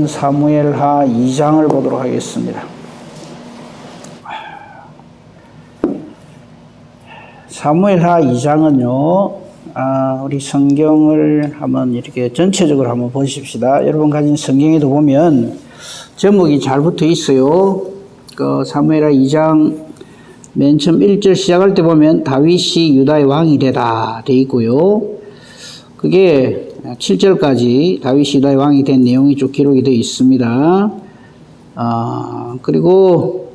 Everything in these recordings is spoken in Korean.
사무엘하 2장을 보도록 하겠습니다. 사무엘하 2장은요, 우리 성경을 한번 이렇게 전체적으로 한번 보십시다. 여러분 가진 성경에도 보면 제목이 잘 붙어 있어요. 그 사무엘하 2장 맨 처음 1절 시작할 때 보면 다윗이 유다의 왕이 되다 돼 있고요. 그게 7절까지 다윗이 유다의 왕이 된 내용이 쭉 기록이 되어 있습니다. 그리고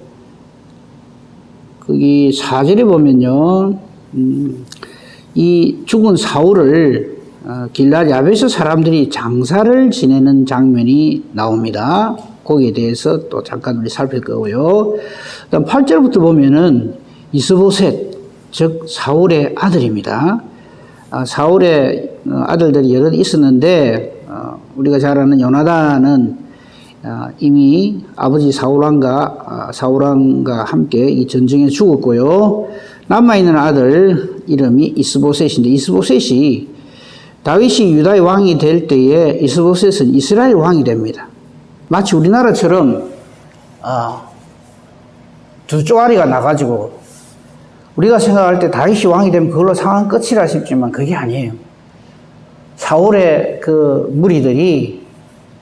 거기 4절에 보면요, 이 죽은 사울을 길르앗 야베스 사람들이 장사를 지내는 장면이 나옵니다. 거기에 대해서 또 잠깐 우리 살필 거고요. 그다음 8절부터 보면은 이스보셋, 즉 사울의 아들입니다. 사울의 아들들이 여러 있었는데 우리가 잘 아는 요나단은 이미 아버지 사울왕과 함께 이 전쟁에 죽었고요. 남아있는 아들 이름이 이스보셋인데, 이스보셋이 다윗이 유다의 왕이 될 때에 이스보셋은 이스라엘 왕이 됩니다. 마치 우리나라처럼 두 쪼가리가 나가지고 우리가 생각할 때 다윗이 왕이 되면 그걸로 상황 끝이라 싶지만 그게 아니에요. 사울의 그 무리들이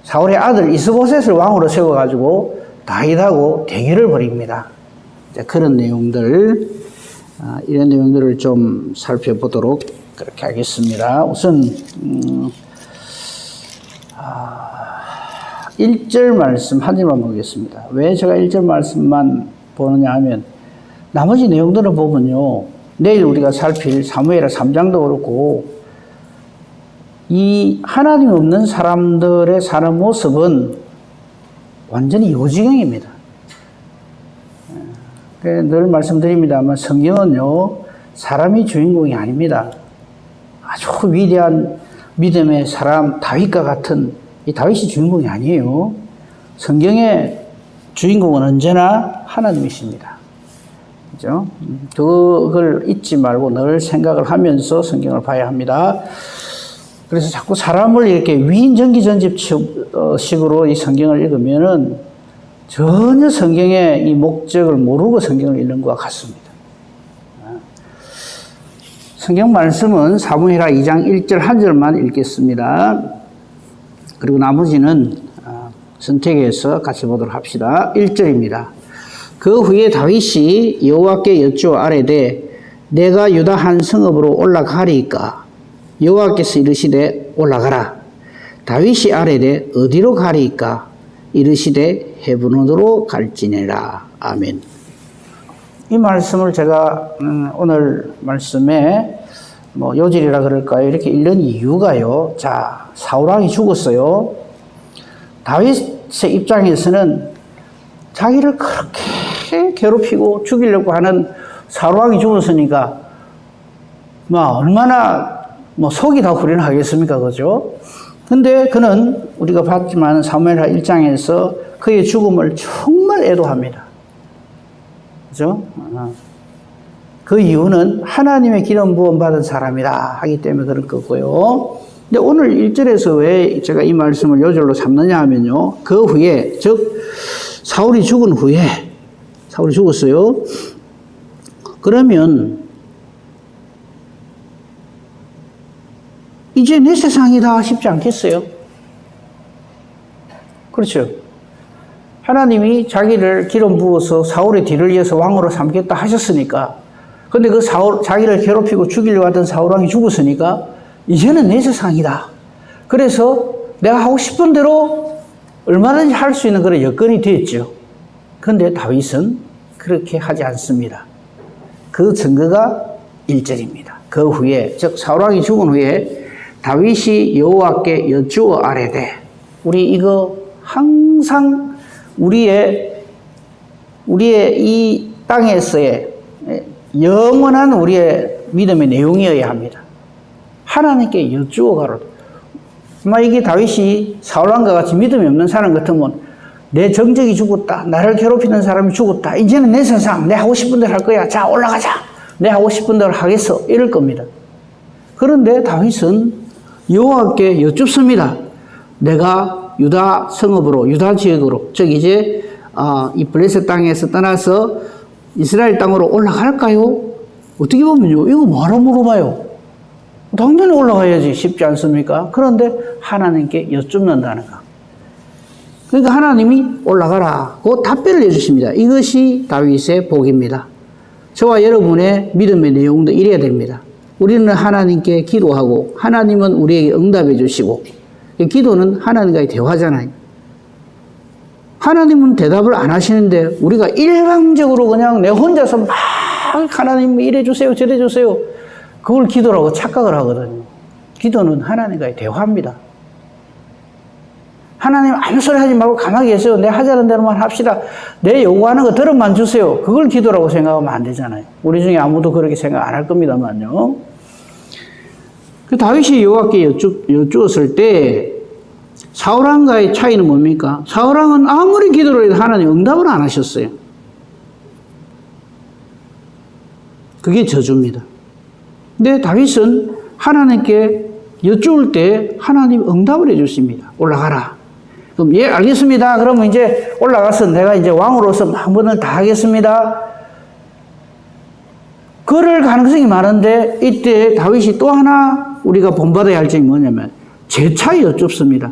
사울의 아들 이스보셋을 왕으로 세워가지고 다윗하고 대결을 벌입니다. 그런 내용들, 이런 내용들을 좀 살펴보도록 그렇게 하겠습니다. 우선 1절 말씀 한 절만 보겠습니다. 왜 제가 1절 말씀만 보느냐 하면 나머지 내용들을 보면요, 내일 우리가 살필 사무엘하 3장도 그렇고 이 하나님 없는 사람들의 사는 모습은 완전히 요지경입니다. 늘 말씀드립니다만 성경은요, 사람이 주인공이 아닙니다. 아주 위대한 믿음의 사람 다윗과 같은 이 다윗이 주인공이 아니에요. 성경의 주인공은 언제나 하나님이십니다. 그죠? 그걸 잊지 말고 늘 생각을 하면서 성경을 봐야 합니다. 그래서 자꾸 사람을 이렇게 위인전기전집식으로 이 성경을 읽으면은 전혀 성경의 이 목적을 모르고 성경을 읽는 것과 같습니다. 성경 말씀은 사무엘하 2장 1절 한 절만 읽겠습니다. 그리고 나머지는 선택해서 같이 보도록 합시다. 1절입니다. 그 후에 다윗이 여호와께 여쭈어 아뢰되 내가 유다 한 성읍으로 올라가리이까? 여호와께서 이르시되 올라가라. 다윗이 아뢰되 어디로 가리이까? 이르시되 헤브론으로 갈지니라. 아멘. 이 말씀을 제가 오늘 말씀에 요절이라 그럴까요? 이렇게 읽는 이유가요. 자, 사울왕이 죽었어요. 다윗의 입장에서는 자기를 그렇게 괴롭히고 죽이려고 하는 사울왕이 죽었으니까 얼마나 속이 다 후련하겠습니까? 그죠? 근데 그는 우리가 봤지만 사무엘하 1장에서 그의 죽음을 정말 애도합니다. 그죠? 그 이유는 하나님의 기름 부음 받은 사람이다 하기 때문에 그럴 거고요. 근데 오늘 1절에서 왜 제가 이 말씀을 요절로 삼느냐 하면요, 그 후에, 즉 사울이 죽은 후에, 사울이 죽었어요. 그러면 이제 내 세상이다 싶지 않겠어요? 그렇죠. 하나님이 자기를 기름 부어서 사울의 뒤를 이어서 왕으로 삼겠다 하셨으니까, 근데 그 자기를 괴롭히고 죽이려고 하던 사울왕이 죽었으니까 이제는 내 세상이다. 그래서 내가 하고 싶은 대로 얼마든지 할 수 있는 그런 여건이 됐죠. 그런데 다윗은 그렇게 하지 않습니다. 그 증거가 1절입니다. 그 후에, 즉 사울왕이 죽은 후에 다윗이 여호와께 여쭈어 아뢰되, 우리 이거 항상 우리의 이 땅에서의 영원한 우리의 믿음의 내용이어야 합니다. 하나님께 여쭈어 가라. 이게 다윗이 사울왕과 같이 믿음이 없는 사람 같으면 내 정적이 죽었다, 나를 괴롭히는 사람이 죽었다, 이제는 내 세상, 내 하고 싶은 대로 할 거야, 자 올라가자, 내 하고 싶은 대로 하겠어, 이럴 겁니다. 그런데 다윗은 여호와께 여쭙습니다. 내가 유다 성읍으로, 유다 지역으로, 즉 이제 이 블레셋 땅에서 떠나서 이스라엘 땅으로 올라갈까요? 어떻게 보면요, 이거 뭐하러 물어봐요? 당연히 올라가야지. 쉽지 않습니까? 그런데 하나님께 여쭙는다는 거. 그러니까 하나님이 올라가라고 답변을 해주십니다. 이것이 다윗의 복입니다. 저와 여러분의 믿음의 내용도 이래야 됩니다. 우리는 하나님께 기도하고 하나님은 우리에게 응답해 주시고, 기도는 하나님과의 대화잖아요. 하나님은 대답을 안 하시는데 우리가 일방적으로 그냥 내 혼자서 막 하나님 이래 주세요 저래 주세요, 그걸 기도라고 착각을 하거든요. 기도는 하나님과의 대화입니다. 하나님 아무 소리 하지 말고 가만히 계세요. 내 하자는 대로만 합시다. 내 요구하는 거 들어만 주세요. 그걸 기도라고 생각하면 안 되잖아요. 우리 중에 아무도 그렇게 생각 안 할 겁니다만요. 그 다윗이 여호와께 여쭈었을 때 사울왕과의 차이는 뭡니까? 사울왕은 아무리 기도를 해도 하나님 응답을 안 하셨어요. 그게 저주입니다. 근데 다윗은 하나님께 여쭈을 때 하나님 응답을 해 주십니다. 올라가라. 그럼 예, 알겠습니다. 그러면 이제 올라가서 내가 이제 왕으로서 마음을 다 하겠습니다. 그럴 가능성이 많은데 이때 다윗이 또 하나 우리가 본받아야 할 점이 뭐냐면 재차 여쭙습니다.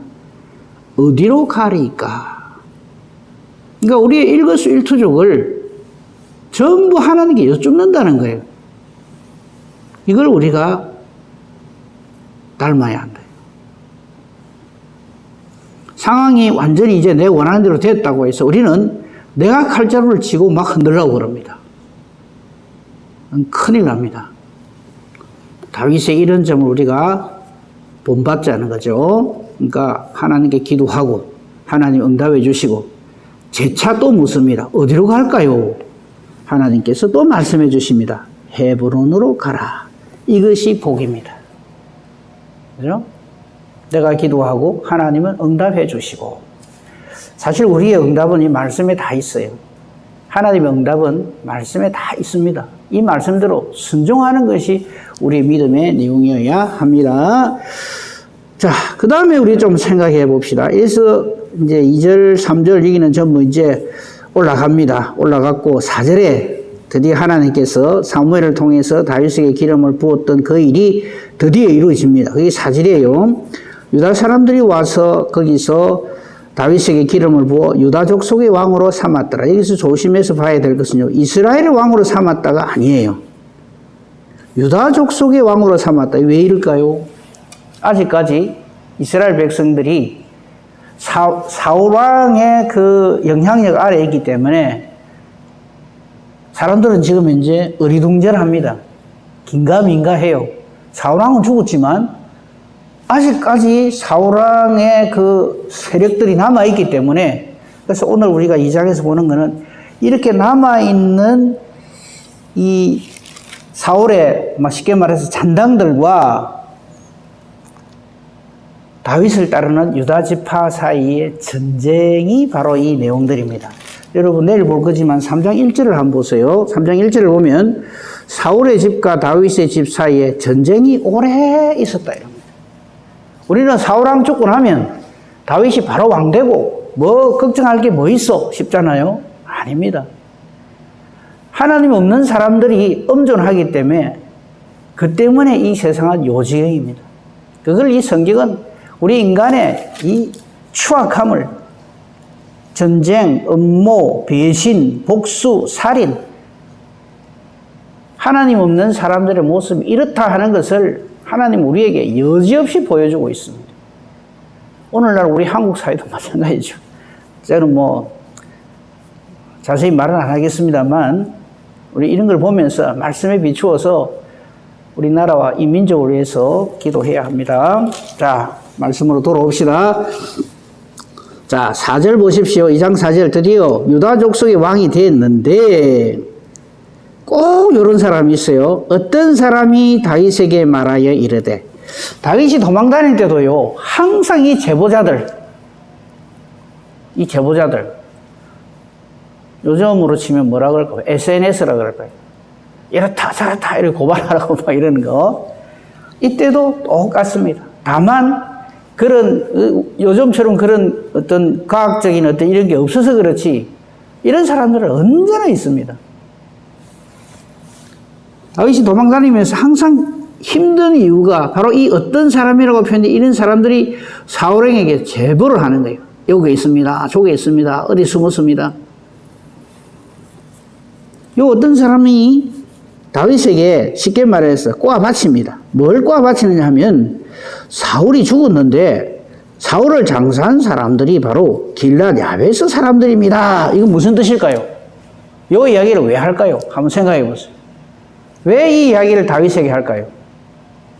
어디로 가리까? 그러니까 우리의 일거수일투족을 전부 하나님께 여쭙는다는 거예요. 이걸 우리가 닮아야 한다. 상황이 완전히 이제 내 원하는 대로 됐다고 해서 우리는 내가 칼자루를 쥐고 막 흔들려고 그럽니다. 큰일 납니다. 다윗의 이런 점을 우리가 본받자는 거죠. 그러니까 하나님께 기도하고 하나님 응답해 주시고 재차 또 묻습니다. 어디로 갈까요? 하나님께서 또 말씀해 주십니다. 헤브론으로 가라. 이것이 복입니다. 그죠? 내가 기도하고 하나님은 응답해 주시고, 사실 우리의 응답은 이 말씀에 다 있어요. 하나님의 응답은 말씀에 다 있습니다. 이 말씀대로 순종하는 것이 우리의 믿음의 내용이어야 합니다. 자, 그 다음에 우리 좀 생각해 봅시다. 그래서 이제 2절, 3절 여기는 전부 이제 올라갑니다. 올라갔고 4절에 드디어 하나님께서 사무엘을 통해서 다윗에게 기름을 부었던 그 일이 드디어 이루어집니다. 그게 4절이에요. 유다 사람들이 와서 거기서 다윗에게 기름을 부어 유다 족속의 왕으로 삼았더라. 여기서 조심해서 봐야 될 것은요, 이스라엘의 왕으로 삼았다가 아니에요. 유다 족속의 왕으로 삼았다. 왜 이럴까요? 아직까지 이스라엘 백성들이 사울 왕의 그 영향력 아래에 있기 때문에 사람들은 지금 현재 어리둥절합니다. 긴가민가해요. 사울 왕은 죽었지만 아직까지 사울 왕의 그 세력들이 남아있기 때문에, 그래서 오늘 우리가 2장에서 보는 것은 이렇게 남아있는 이 사울의 쉽게 말해서 잔당들과 다윗을 따르는 유다 지파 사이의 전쟁이 바로 이 내용들입니다. 여러분 내일 볼 거지만 3장 1절을 한번 보세요. 3장 1절을 보면 사울의 집과 다윗의 집 사이에 전쟁이 오래 있었다 이럽니다. 우리는 사울 왕 죽고 나면 다윗이 바로 왕 되고 뭐 걱정할 게 뭐 있어 싶잖아요. 아닙니다. 하나님 없는 사람들이 엄존하기 때문에 그 때문에 이 세상은 요지경입니다. 그걸 이 성경은 우리 인간의 이 추악함을, 전쟁, 음모, 배신, 복수, 살인, 하나님 없는 사람들의 모습이 이렇다 하는 것을 하나님 우리에게 여지없이 보여주고 있습니다. 오늘날 우리 한국 사회도 마찬가지죠. 저는 자세히 말은 안 하겠습니다만 우리 이런 걸 보면서 말씀에 비추어서 우리나라와 이 민족을 위해서 기도해야 합니다. 자, 말씀으로 돌아옵시다. 자, 4절 보십시오. 2장 4절 드디어 유다 족속의 왕이 됐는데 꼭 이런 사람이 있어요. 어떤 사람이 다윗에게 말하여 이르되, 다윗이 도망 다닐 때도요, 항상 이 제보자들, 요즘으로 치면 뭐라 그럴까요? SNS라 그럴까요? 이렇다 저렇다 이렇게 고발하라고 막 이러는 거. 이때도 똑같습니다. 다만 그런 요즘처럼 그런 어떤 과학적인 어떤 이런 게 없어서 그렇지, 이런 사람들은 언제나 있습니다. 다윗이 도망다니면서 항상 힘든 이유가 바로 이 어떤 사람이라고 표현돼, 이런 사람들이 사울에게 제보를 하는 거예요. 여기 있습니다. 저기 있습니다. 어디 숨었습니다. 요 어떤 사람이 다윗에게 쉽게 말해서 꼬아바칩니다. 뭘 꼬아바치느냐 하면, 사울이 죽었는데 사울을 장사한 사람들이 바로 길랏 야베스 사람들입니다. 이건 무슨 뜻일까요? 요 이야기를 왜 할까요? 한번 생각해 보세요. 왜 이 이야기를 다윗에게 할까요?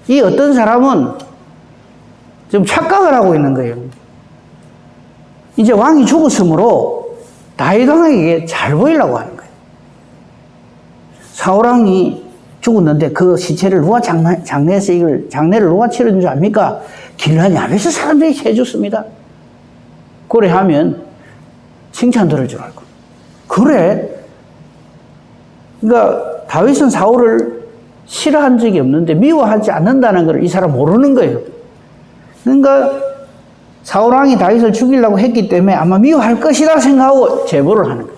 이 어떤 사람은 좀 착각을 하고 있는 거예요. 이제 왕이 죽었으므로 다윗 왕에게 잘 보이려고 하는 거예요. 사울 왕이 죽었는데 그 시체를 누가 장례해서 이걸 장례를 누가 치러준 줄 압니까? 길랏 야베스 사람들이 해줬습니다. 그래 하면 칭찬 들을 줄 알고. 그래. 그러니까 다윗은 사울을 싫어한 적이 없는데 미워하지 않는다는 걸 이 사람 모르는 거예요. 그러니까 사울 왕이 다윗을 죽이려고 했기 때문에 아마 미워할 것이다 생각하고 제보를 하는 거예요.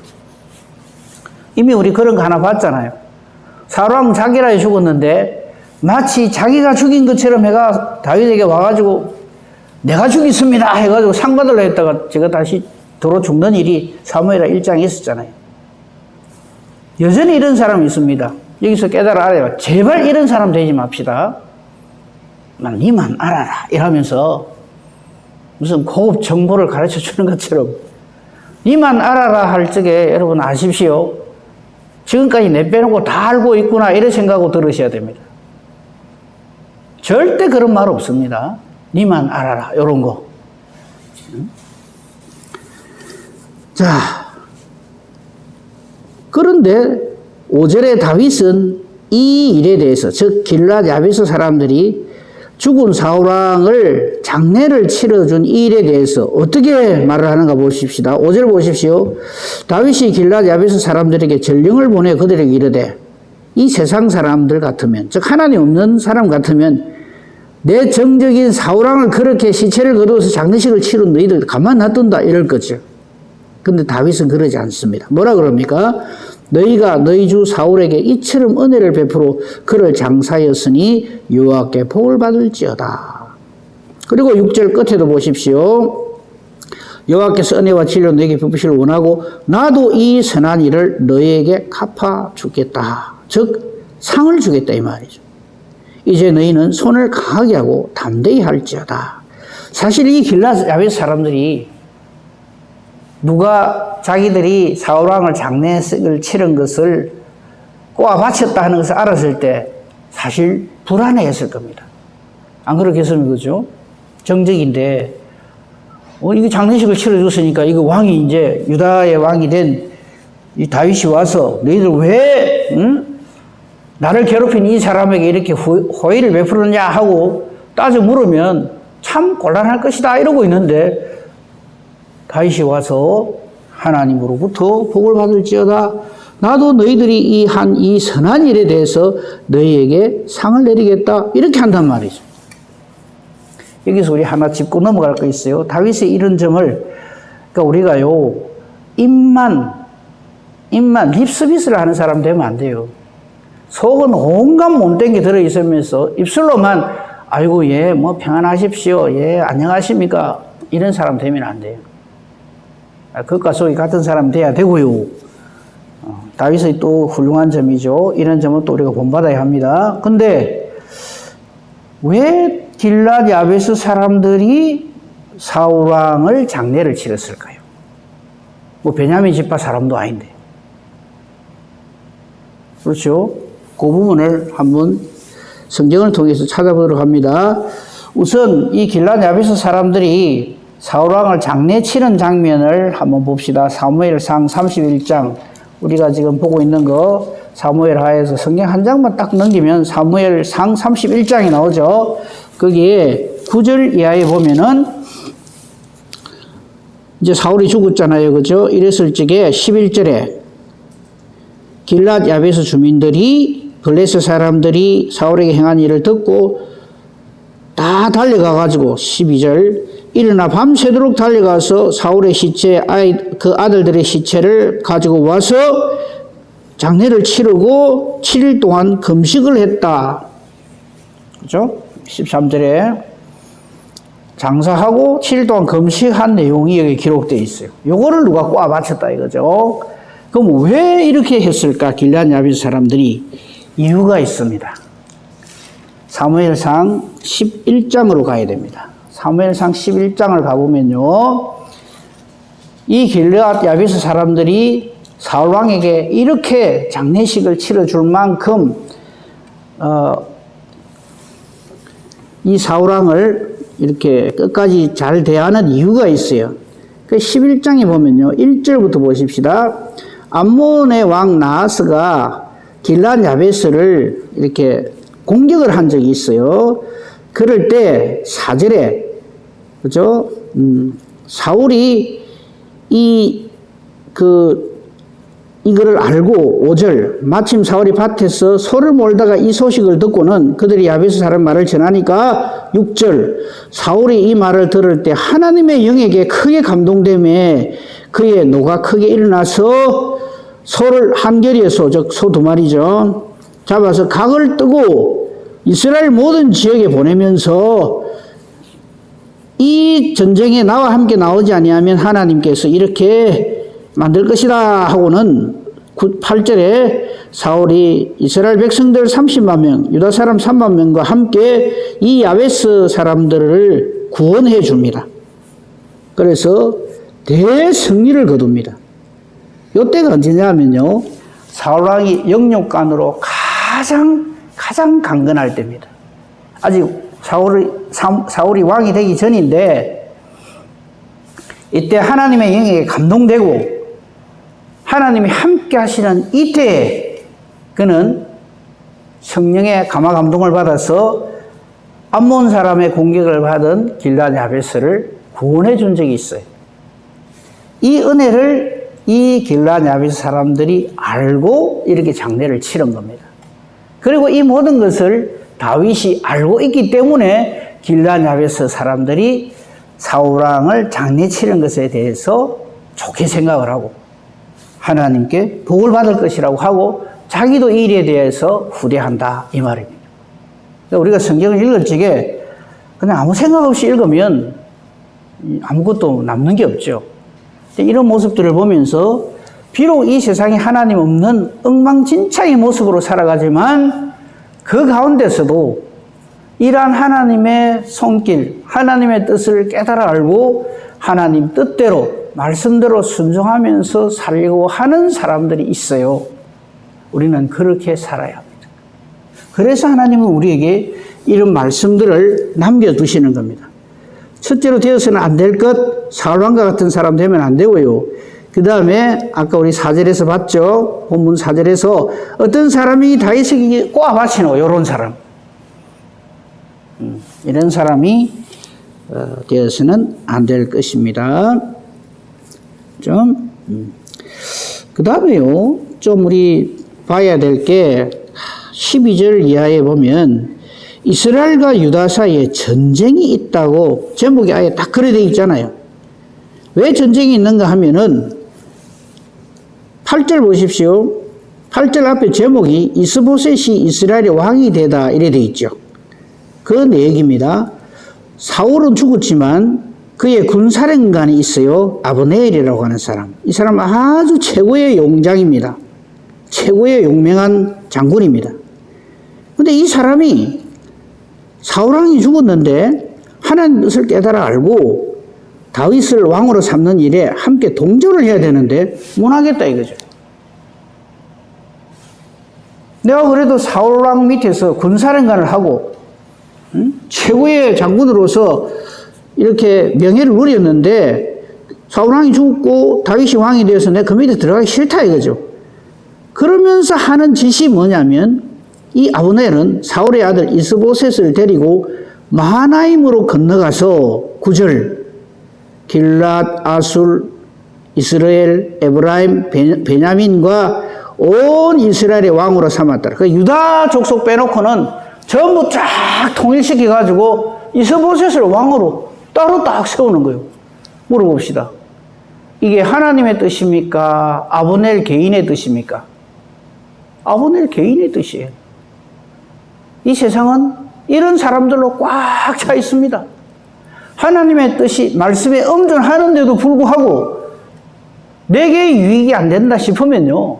이미 우리 그런 거 하나 봤잖아요. 사울 왕은 자기라 죽었는데 마치 자기가 죽인 것처럼 해가 다윗에게 와가지고 내가 죽였습니다 해가지고 상 받으려 했다가 제가 다시 도로 죽는 일이 사무엘하 1장에 있었잖아요. 여전히 이런 사람이 있습니다. 여기서 깨달아 알아요. 제발 이런 사람 되지 맙시다. 난 니만 알아라 이러면서 무슨 고급 정보를 가르쳐 주는 것처럼 니만 알아라 할 적에 여러분 아십시오. 지금까지 내빼놓고 다 알고 있구나 이런 생각하고 들으셔야 됩니다. 절대 그런 말 없습니다. 니만 알아라 이런 거. 자, 그런데 5절에 다윗은 이 일에 대해서, 즉 길랏 야베스 사람들이 죽은 사울왕을 장례를 치러준 이 일에 대해서 어떻게 말을 하는가 보십시다. 5절 보십시오. 다윗이 길랏 야베스 사람들에게 전령을 보내 그들에게 이르되, 이 세상 사람들 같으면, 즉 하나님 없는 사람 같으면 내 정적인 사울왕을 그렇게 시체를 거두어서 장례식을 치른 너희들 가만 놔둔다 이럴 거죠. 근데 다윗은 그러지 않습니다. 뭐라 그럽니까? 너희가 너희 주 사울에게 이처럼 은혜를 베풀어 그를 장사하였으니 여호와께 복을 받을지어다. 그리고 6절 끝에도 보십시오. 여호와께서 은혜와 진리로 너에게 베푸시를 원하고 나도 이 선한 일을 너희에게 갚아 주겠다. 즉 상을 주겠다 이 말이죠. 이제 너희는 손을 강하게 하고 담대히 할지어다. 사실 이 길랏 야베스 사람들이 누가 자기들이 사울왕을 장례식을 치른 것을 꼬아 바쳤다 하는 것을 알았을 때 사실 불안해했을 겁니다. 안 그렇겠습니까? 그죠? 정적인데 이게 장례식을 치러줬으니까 이거 왕이 이제 유다의 왕이 된 이 다윗이 와서 너희들 왜 나를 괴롭힌 이 사람에게 이렇게 호의를 베푸느냐 하고 따져 물으면 참 곤란할 것이다 이러고 있는데 다윗이 와서 하나님으로부터 복을 받을지어다. 나도 너희들이 이 선한 일에 대해서 너희에게 상을 내리겠다. 이렇게 한단 말이죠. 여기서 우리 하나 짚고 넘어갈 거 있어요. 다윗의 이런 점을, 그러니까 우리가요, 입만 립서비스를 하는 사람 되면 안 돼요. 속은 온갖 못된 게 들어있으면서 입술로만 아이고 예 뭐 평안하십시오 예 안녕하십니까 이런 사람 되면 안 돼요. 겉과 속이 같은 사람 돼야 되고요. 다윗의 또 훌륭한 점이죠. 이런 점은 또 우리가 본받아야 합니다. 근데 왜 길랏 야베스 사람들이 사울왕을 장례를 치렀을까요? 뭐 베냐민 지파 사람도 아닌데. 그렇죠? 그 부분을 한번 성경을 통해서 찾아보도록 합니다. 우선 이 길랏 야베스 사람들이 사울왕을 장례 치른 장면을 한번 봅시다. 사무엘상 31장 우리가 지금 보고 있는 거 사무엘하에서 성경 한 장만 딱 넘기면 사무엘상 31장이 나오죠. 거기에 9절 이하에 보면은 이제 사울이 죽었잖아요. 그죠? 이랬을 적에 11절에 길랏 야베스 주민들이 블레셋 사람들이 사울에게 행한 일을 듣고 다 달려가 가지고 12절 일어나 밤새도록 달려가서 사울의 시체, 그 아들들의 시체를 가지고 와서 장례를 치르고 7일 동안 금식을 했다. 그죠? 13절에 장사하고 7일 동안 금식한 내용이 여기 기록되어 있어요. 요거를 누가 꽉 맞췄다 이거죠. 그럼 왜 이렇게 했을까? 길르앗 야베스 사람들이 이유가 있습니다. 사무엘상 11장으로 가야 됩니다. 사무엘상 11장을 가보면요, 이 길르앗 야베스 사람들이 사울왕에게 이렇게 장례식을 치러줄 만큼 이 사울왕을 이렇게 끝까지 잘 대하는 이유가 있어요. 그 11장에 보면요, 1절부터 보십시다. 암몬의 왕 나하스가 길르앗 야베스를 이렇게 공격을 한 적이 있어요. 그럴 때 4절에 그죠? 사울이 이거를 알고 5절 마침 사울이 밭에서 소를 몰다가 이 소식을 듣고는 그들이 야베스 사람 말을 전하니까 6절 사울이 이 말을 들을 때 하나님의 영에게 크게 감동되매 그의 노가 크게 일어나서 소를 한 결의의 소, 즉 소 두 마리죠. 잡아서 각을 뜨고 이스라엘 모든 지역에 보내면서 이 전쟁에 나와 함께 나오지 아니하면 하나님께서 이렇게 만들 것이다 하고는 8절에 사울이 이스라엘 백성들 30만 명, 유다 사람 3만 명과 함께 이 야베스 사람들을 구원해 줍니다. 그래서 대승리를 거둡니다. 이때가 언제냐면요, 사울왕이 영육간으로 가장 강건할 때입니다. 아직 사울이 왕이 되기 전인데 이때 하나님의 영에 감동되고 하나님이 함께 하시는 이때에 그는 성령의 감화 감동을 받아서 암몬 사람의 공격을 받은 길르앗 야베스를 구원해 준 적이 있어요. 이 은혜를 이 길르앗 야베스 사람들이 알고 이렇게 장례를 치른 겁니다. 그리고 이 모든 것을 다윗이 알고 있기 때문에 길르앗 야베스 사람들이 사울왕을 장례 치른 것에 대해서 좋게 생각을 하고 하나님께 복을 받을 것이라고 하고 자기도 이 일에 대해서 후대한다 이 말입니다. 우리가 성경을 읽을 적에 그냥 아무 생각 없이 읽으면 아무것도 남는 게 없죠. 이런 모습들을 보면서 비록 이 세상에 하나님 없는 엉망진창의 모습으로 살아가지만 그 가운데서도 이러한 하나님의 손길, 하나님의 뜻을 깨달아 알고 하나님 뜻대로 말씀대로 순종하면서 살려고 하는 사람들이 있어요. 우리는 그렇게 살아야 합니다. 그래서 하나님은 우리에게 이런 말씀들을 남겨두시는 겁니다. 첫째로 되어서는 안 될 것, 사울왕과 같은 사람 되면 안 되고요. 그 다음에 아까 우리 4절에서 봤죠. 본문 4절에서 어떤 사람이 다윗에게 꼬아바치노 이런 사람. 이런 사람이 되어서는 안 될 것입니다. 그 다음에요. 좀 우리 봐야 될 게 12절 이하에 보면 이스라엘과 유다 사이에 전쟁이 있다고 제목이 아예 딱 그래 되어 있잖아요. 왜 전쟁이 있는가 하면은 8절 보십시오. 8절 앞에 제목이 이스보셋이 이스라엘의 왕이 되다 이래 되어 있죠. 그 내용입니다. 사울은 죽었지만 그의 군사령관이 있어요. 아브네엘이라고 하는 사람. 이 사람 아주 최고의 용장입니다. 최고의 용맹한 장군입니다. 근데 이 사람이 사울왕이 죽었는데 하나님 뜻을 깨달아 알고 다윗을 왕으로 삼는 일에 함께 동조를 해야 되는데 못하겠다 이거죠. 내가 그래도 사울왕 밑에서 군사령관을 하고 최고의 장군으로서 이렇게 명예를 누렸는데 사울왕이 죽고 다윗이 왕이 되어서 내가 그 밑에 들어가기 싫다 이거죠. 그러면서 하는 짓이 뭐냐면 이 아브넬은 사울의 아들 이스보셋을 데리고 마하나임으로 건너가서 9절 길랏, 아술, 이스라엘, 에브라임, 베냐민과 온 이스라엘의 왕으로 삼았다. 그 유다 족속 빼놓고는 전부 쫙 통일시켜가지고 이스보셋을 왕으로 따로 딱 세우는 거예요. 물어봅시다. 이게 하나님의 뜻입니까? 아브넬 개인의 뜻입니까? 아브넬 개인의 뜻이에요. 이 세상은 이런 사람들로 꽉 차 있습니다. 하나님의 뜻이 말씀에 엄존하는데도 불구하고 내게 유익이 안 된다 싶으면요,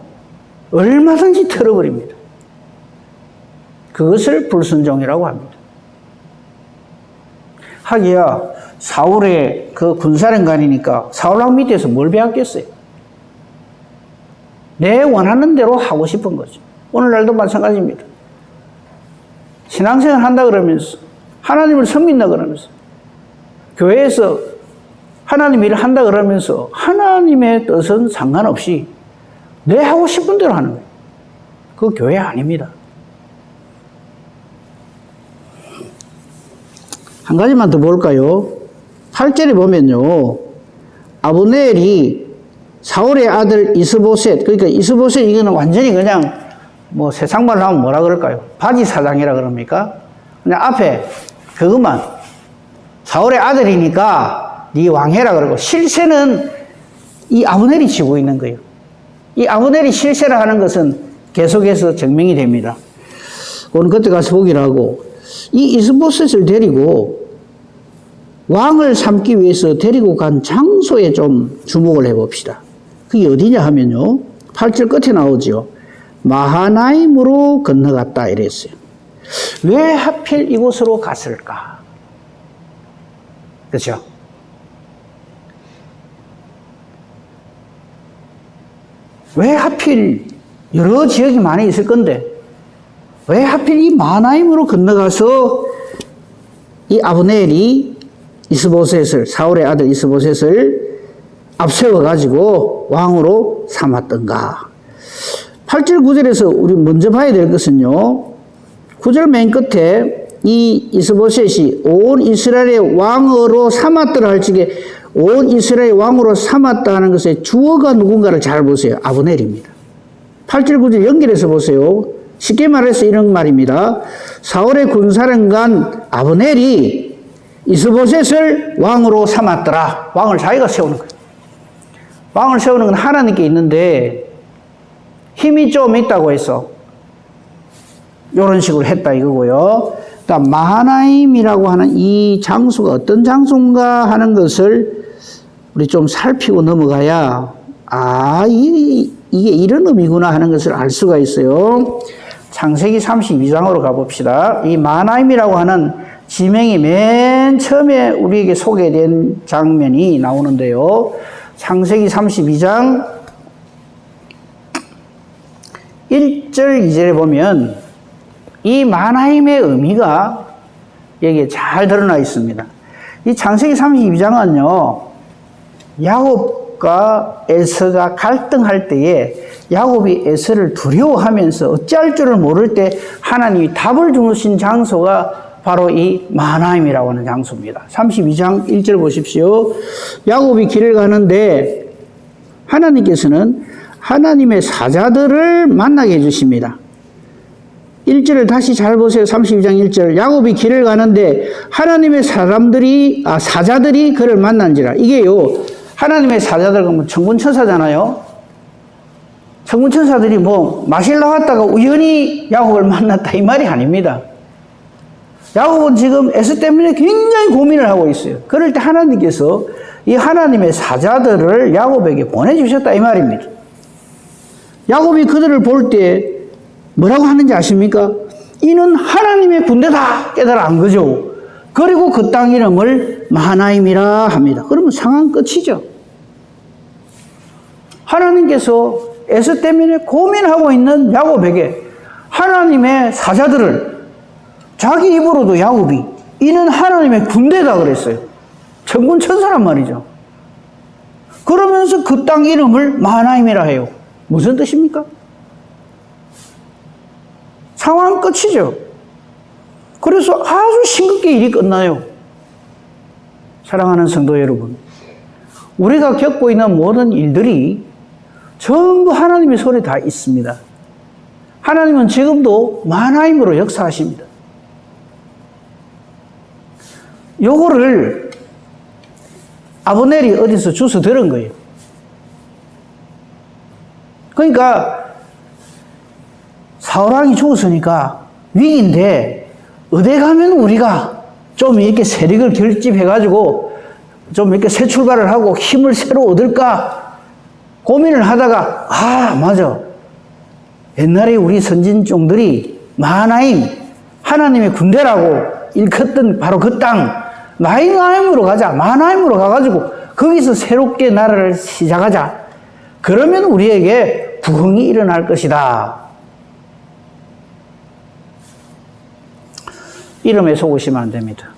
얼마든지 털어버립니다. 그것을 불순종이라고 합니다. 하기야 사울의 그 군사령관이니까 사울왕 밑에서 뭘 배웠겠어요? 내 원하는 대로 하고 싶은 거죠. 오늘날도 마찬가지입니다. 신앙생활 한다 그러면서, 하나님을 섬긴다 그러면서, 교회에서 하나님 일을 한다 그러면서 하나님의 뜻은 상관없이 내 하고 싶은 대로 하는 거예요. 그거 교회 아닙니다. 한 가지만 더 볼까요? 8절에 보면요, 아브넬이 사울의 아들 이스보셋, 그러니까 이스보셋 이거는 완전히 그냥 뭐 세상 말로 하면 뭐라 그럴까요? 바지 사장이라 그럽니까? 그냥 앞에 그것만 사울의 아들이니까 네 왕해라 그러고, 실세는 이 아브넬이 지고 있는 거예요. 이 아브넬이 실세를 하는 것은 계속해서 증명이 됩니다. 오늘 그때 가서 보기로 하고, 이 이스보셋을 데리고 왕을 삼기 위해서 데리고 간 장소에 좀 주목을 해봅시다. 그게 어디냐 하면요, 8절 끝에 나오죠. 마하나임으로 건너갔다 이랬어요. 왜 하필 이곳으로 갔을까? 그렇죠? 왜 하필, 여러 지역이 많이 있을 건데 왜 하필 이 마하나임으로 건너가서 이 아브넬이 이스보셋을, 사울의 아들 이스보셋을 앞세워가지고 왕으로 삼았던가? 8절 9절에서 우리 먼저 봐야 될 것은요, 9절 맨 끝에 이 이스보셋이 온 이스라엘의 왕으로 삼았더라 할 적에 온 이스라엘의 왕으로 삼았다 하는 것의 주어가 누군가를 잘 보세요. 아브넬입니다. 8절 9절 연결해서 보세요. 쉽게 말해서 이런 말입니다. 사울의 군사령관 아브넬이 이스보셋을 왕으로 삼았더라. 왕을 자기가 세우는 거예요. 왕을 세우는 건 하나님께 있는데 힘이 좀 있다고 해서 이런 식으로 했다 이거고요. 그러니까 마하나임이라고 하는 이 장소가 어떤 장소인가 하는 것을 우리 좀 살피고 넘어가야, 이게 이런 의미구나 하는 것을 알 수가 있어요. 창세기 32장으로 가봅시다. 이 마하나임이라고 하는 지명이 맨 처음에 우리에게 소개된 장면이 나오는데요. 창세기 32장 1절 2절에 보면 이 마하나임의 의미가 여기에 잘 드러나 있습니다. 이 창세기 32장은요, 야곱과 에서가 갈등할 때에 야곱이 에서를 두려워하면서 어찌할 줄을 모를 때 하나님이 답을 주신 장소가 바로 이 마하나임이라고 하는 장소입니다. 32장 1절 보십시오. 야곱이 길을 가는데 하나님께서는 하나님의 사자들을 만나게 해주십니다. 1절을 다시 잘 보세요. 32장 1절. 야곱이 길을 가는데 하나님의 사자들이 그를 만난지라. 이게요, 하나님의 사자들 그러면 천군천사잖아요. 천군천사들이 뭐 마실 나왔다가 우연히 야곱을 만났다 이 말이 아닙니다. 야곱은 지금 에서 때문에 굉장히 고민을 하고 있어요. 그럴 때 하나님께서 이 하나님의 사자들을 야곱에게 보내주셨다 이 말입니다. 야곱이 그들을 볼 때 뭐라고 하는지 아십니까? 이는 하나님의 군대다 깨달아 거죠. 그리고 그 땅 이름을 마하나임이라 합니다. 그러면 상황 끝이죠. 하나님께서 에서 때문에 고민하고 있는 야곱에게 하나님의 사자들을 자기 입으로도 야곱이 이는 하나님의 군대다 그랬어요. 천군천사란 말이죠. 그러면서 그 땅 이름을 마하나임이라 해요. 무슨 뜻입니까? 상황 끝이죠. 그래서 아주 싱겁게 일이 끝나요. 사랑하는 성도 여러분, 우리가 겪고 있는 모든 일들이 전부 하나님의 손에 다 있습니다. 하나님은 지금도 마하나임으로 역사하십니다. 요거를 아브넬이 어디서 주워 들은 거예요. 그러니까 사울왕이 죽었으니까 위기인데 어디 가면 우리가 좀 이렇게 세력을 결집해가지고 좀 이렇게 새 출발을 하고 힘을 새로 얻을까 고민을 하다가 맞아. 옛날에 우리 선진종들이 마하나임 하나님의 군대라고 일컫던 바로 그 땅 마하나임으로 가자. 마하나임으로 가가지고 거기서 새롭게 나라를 시작하자. 그러면 우리에게 부흥이 일어날 것이다. 이름에 속으시면 안 됩니다.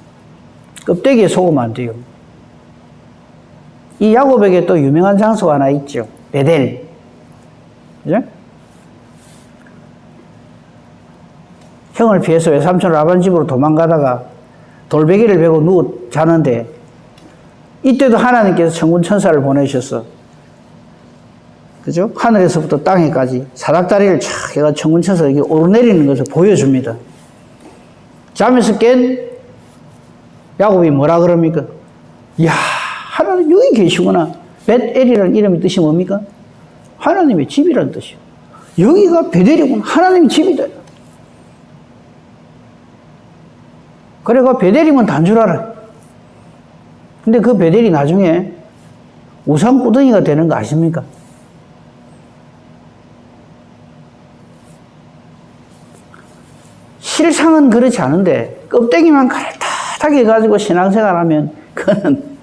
껍데기에 속으면 안 돼요. 이 야곱에게 또 유명한 장소가 하나 있죠. 베델. 그죠? 형을 피해서 외삼촌 라반 집으로 도망가다가 돌베개를 베고 누워 자는데 이때도 하나님께서 천군 천사를 보내셨어. 그죠? 하늘에서부터 땅에까지 사닥다리를 촥 해가 천군 천사가 이렇게 오르내리는 것을 보여줍니다. 잠에서 깬 야곱이 뭐라 그럽니까? 이야, 하나님 여기 계시구나. 벳엘이라는 이름의 뜻이 뭡니까? 하나님의 집이라는 뜻이요. 여기가 베델이구나. 하나님의 집이다. 그래가 베델이면 단 줄 알아. 근데 그 베델이 나중에 우상구덩이가 되는 거 아십니까? 실상은 그렇지 않은데 껍데기만 가락하게 해가지고 신앙생활하면 그거는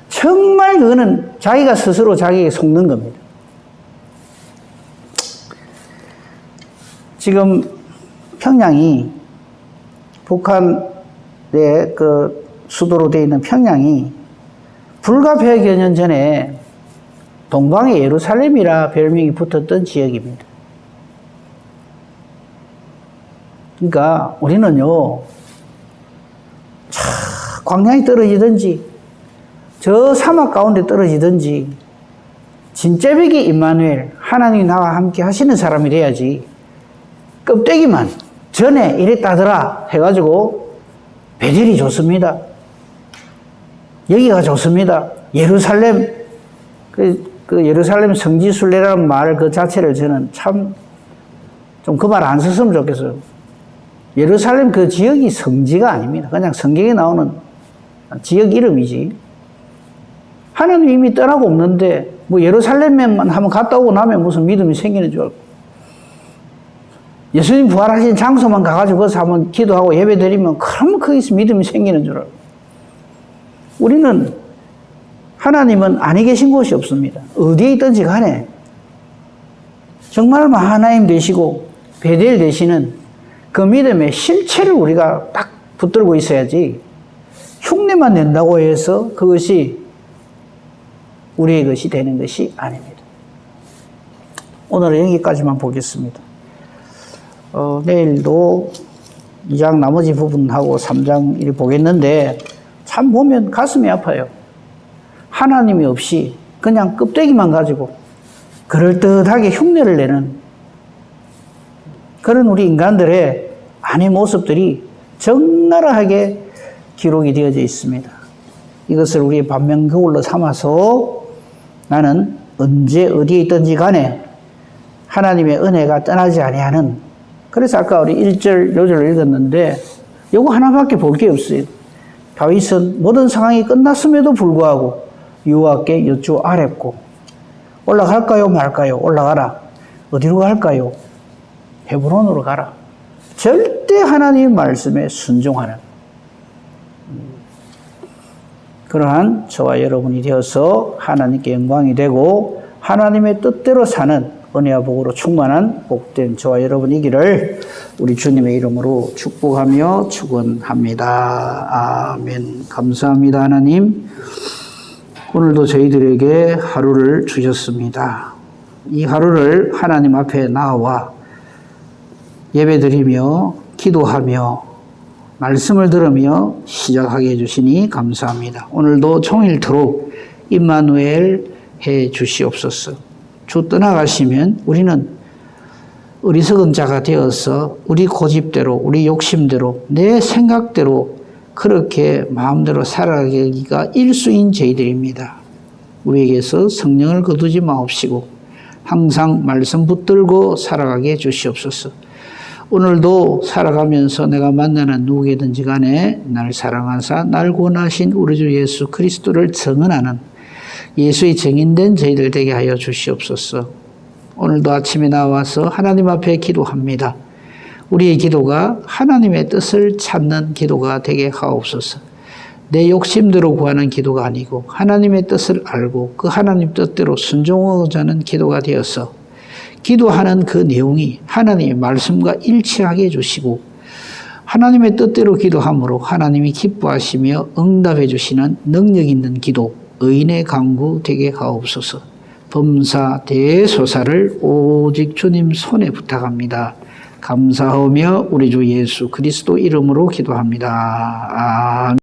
정말 그거는 자기가 스스로 자기에게 속는 겁니다. 지금 평양이 북한의 그 수도로 되어 있는 평양이 불과 100여 년 전에 동방의 예루살렘이라 별명이 붙었던 지역입니다. 그러니까 우리는요, 광야에 떨어지든지 저 사막 가운데 떨어지든지 진짜백이 임마누엘 하나님이 나와 함께 하시는 사람이 돼야지 껍데기만 전에 이랬다더라 해가지고 베델이 좋습니다. 여기가 좋습니다. 예루살렘 그 예루살렘 성지순례라는 말 그 자체를 저는 참 좀 그 말 안 썼으면 좋겠어요. 예루살렘 그 지역이 성지가 아닙니다. 그냥 성경에 나오는 지역 이름이지. 하나님 이미 떠나고 없는데 뭐 예루살렘에만 한번 갔다 오고 나면 무슨 믿음이 생기는 줄 알고 예수님 부활하신 장소만 가가지고 거기서 한번 기도하고 예배드리면 그럼 거기서 믿음이 생기는 줄 알고 우리는 하나님은 아니 계신 곳이 없습니다. 어디에 있든지 간에 정말 하나님 되시고 베델 되시는 그 믿음의 실체를 우리가 딱 붙들고 있어야지 흉내만 낸다고 해서 그것이 우리의 것이 되는 것이 아닙니다. 오늘은 여기까지만 보겠습니다. 내일도 2장 나머지 부분하고 3장 일 보겠는데 참 보면 가슴이 아파요. 하나님이 없이 그냥 껍데기만 가지고 그럴듯하게 흉내를 내는 그런 우리 인간들의 안의 모습들이 적나라하게 기록이 되어져 있습니다. 이것을 우리의 반면교훈로 삼아서 나는 언제 어디에 있든지 간에 하나님의 은혜가 떠나지 아니하는 그래서 아까 우리 1절, 2절을 읽었는데 요거 하나밖에 볼 게 없어요. 다윗은 모든 상황이 끝났음에도 불구하고 여호와께 여쭈 아뢰고 올라갈까요 말까요? 올라가라. 어디로 갈까요? 헤브론으로 가라. 절대 하나님의 말씀에 순종하는 그러한 저와 여러분이 되어서 하나님께 영광이 되고 하나님의 뜻대로 사는 은혜와 복으로 충만한 복된 저와 여러분이기를 우리 주님의 이름으로 축복하며 축원합니다. 아멘. 감사합니다. 하나님. 오늘도 저희들에게 하루를 주셨습니다. 이 하루를 하나님 앞에 나와 예배드리며 기도하며 말씀을 들으며 시작하게 해주시니 감사합니다. 오늘도 종일토록 임마누엘 해 주시옵소서. 주 떠나가시면 우리는 어리석은 자가 되어서 우리 고집대로 우리 욕심대로 내 생각대로 그렇게 마음대로 살아가기가 일수인 저희들입니다. 우리에게서 성령을 거두지 마옵시고 항상 말씀 붙들고 살아가게 해주시옵소서. 오늘도 살아가면서 내가 만나는 누구든지 간에 나를 사랑하사 날 구원하신 우리 주 예수 그리스도를 증언하는 예수의 증인된 저희들 되게 하여 주시옵소서. 오늘도 아침에 나와서 하나님 앞에 기도합니다. 우리의 기도가 하나님의 뜻을 찾는 기도가 되게 하옵소서. 내 욕심대로 구하는 기도가 아니고 하나님의 뜻을 알고 그 하나님 뜻대로 순종하고자 하는 기도가 되어서 기도하는 그 내용이 하나님의 말씀과 일치하게 해주시고 하나님의 뜻대로 기도함으로 하나님이 기뻐하시며 응답해 주시는 능력 있는 기도, 의인의 강구 되게 하옵소서. 범사 대소사를 오직 주님 손에 부탁합니다. 감사하며 우리 주 예수 그리스도 이름으로 기도합니다. 아멘.